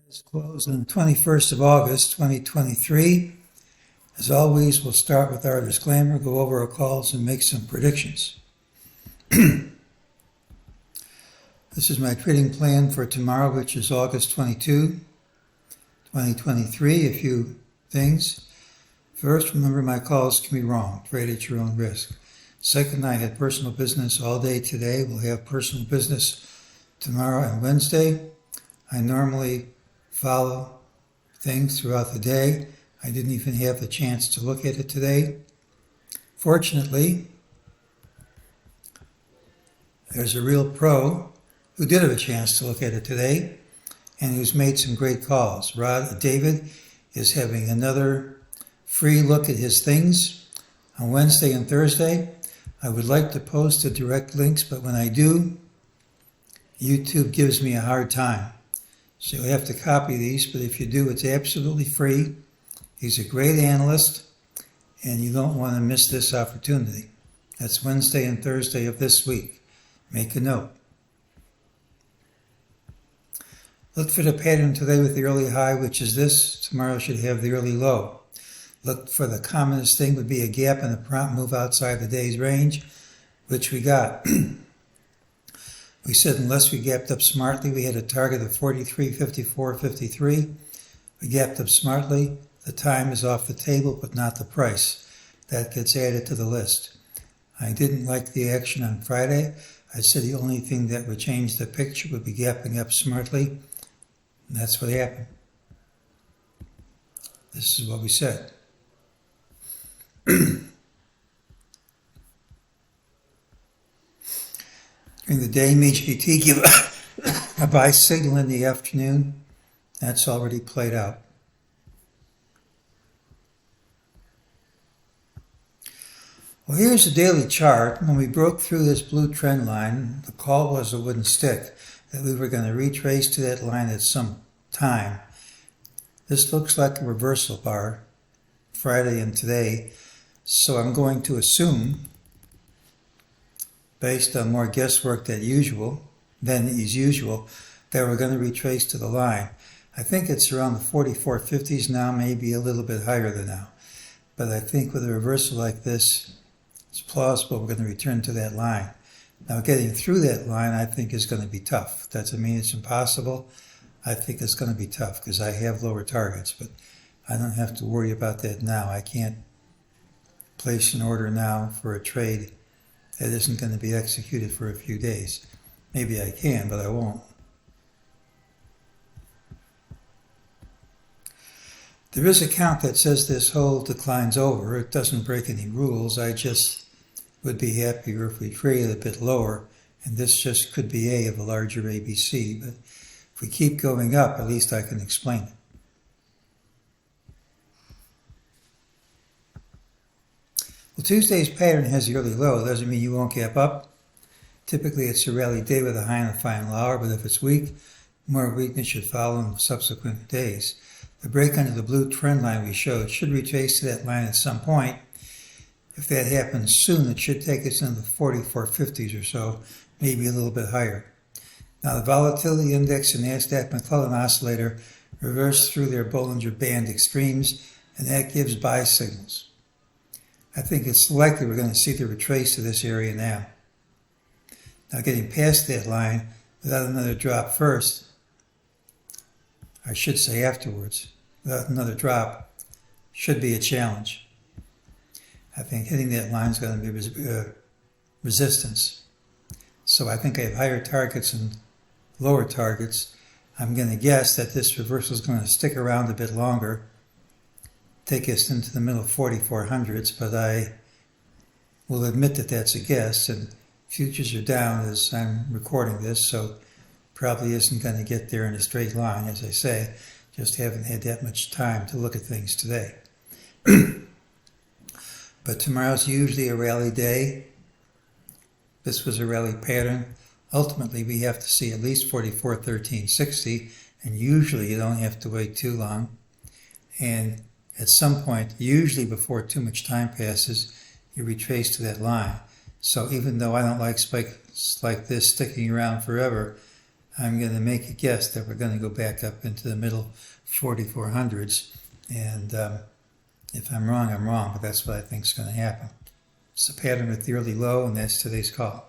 It's closed on the 21st of August, 2023. As always, we'll start with our disclaimer, go over our calls, and make some predictions. This is my trading plan for tomorrow, which is August 22, 2023. A few things. First, remember my calls can be wrong. Trade at your own risk. Second, I had personal business all day today. We'll have personal business tomorrow and Wednesday. I normally follow things throughout the day. I didn't even have the chance to look at it today. Fortunately, there's a real pro who did have a chance to look at it today and who's made some great calls. David is having another free look at his things on Wednesday and Thursday. I would like to post the direct links, but when I do, YouTube gives me a hard time. So you'll have to copy these, but if you do, it's absolutely free. He's a great analyst, and you don't want to miss this opportunity. That's Wednesday and Thursday of this week. Make a note. Look for the pattern today with the early high, which is this. Tomorrow should have the early low. Look for the commonest thing would be a gap and a prompt move outside the day's range, which we got. We said unless we gapped up smartly, we had a target of 43, 54, 53. We gapped up smartly. The time is off the table, but not the price. That gets added to the list. I didn't like the action on Friday. I said the only thing that would change the picture would be gapping up smartly. And that's what happened. This is what we said. During the day, MEJT give a buy signal in the afternoon. That's already played out. Well, here's the daily chart. When we broke through this blue trend line, the call was a wooden stick that we were going to retrace to that line at some time. This looks like a reversal bar, Friday and today. So I'm going to assume, based on more guesswork than is usual, that we're going to retrace to the line. I think it's around the 44.50s now, maybe a little bit higher than now. But I think with a reversal like this, it's plausible we're going to return to that line. Now, getting through that line, I think, is going to be tough. That doesn't mean it's impossible. I think it's going to be tough because I have lower targets, but I don't have to worry about that now. I can't place an order now for a trade that isn't going to be executed for a few days. Maybe I can, but I won't. There is a count that says this whole decline's over. It doesn't break any rules. I just would be happier if we traded a bit lower, and this just could be A of a larger ABC. But if we keep going up, at least I can explain it. Well, Tuesday's pattern has the early low. It doesn't mean you won't gap up. Typically, it's a rally day with a high and a final hour, but if it's weak, more weakness should follow in subsequent days. The break under the blue trend line we showed should retrace to that line at some point. If that happens soon, it should take us into the 44.50s or so, maybe a little bit higher. Now, the volatility index and NASDAQ McClellan oscillator reversed through their Bollinger Band extremes, and that gives buy signals. I think it's likely we're going to see the retrace to this area now. Now, getting past that line without another drop first, I should say afterwards, without another drop, should be a challenge. I think hitting that line is going to be resistance. So I think I have higher targets and lower targets. I'm going to guess that this reversal is going to stick around a bit longer, take us into the middle 4400s, but I will admit that that's a guess, and futures are down as I'm recording this, so probably isn't going to get there in a straight line, as I say. Just haven't had that much time to look at things today. But tomorrow's usually a rally day. This was a rally pattern. Ultimately, we have to see at least 44.1360, and usually you don't have to wait too long. And at some point, usually before too much time passes, you retrace to that line. So even though I don't like spikes like this sticking around forever, I'm going to make a guess that we're going to go back up into the middle 4400s. And if I'm wrong, I'm wrong, but that's what I think is going to happen. It's a pattern with the early low, and that's today's call.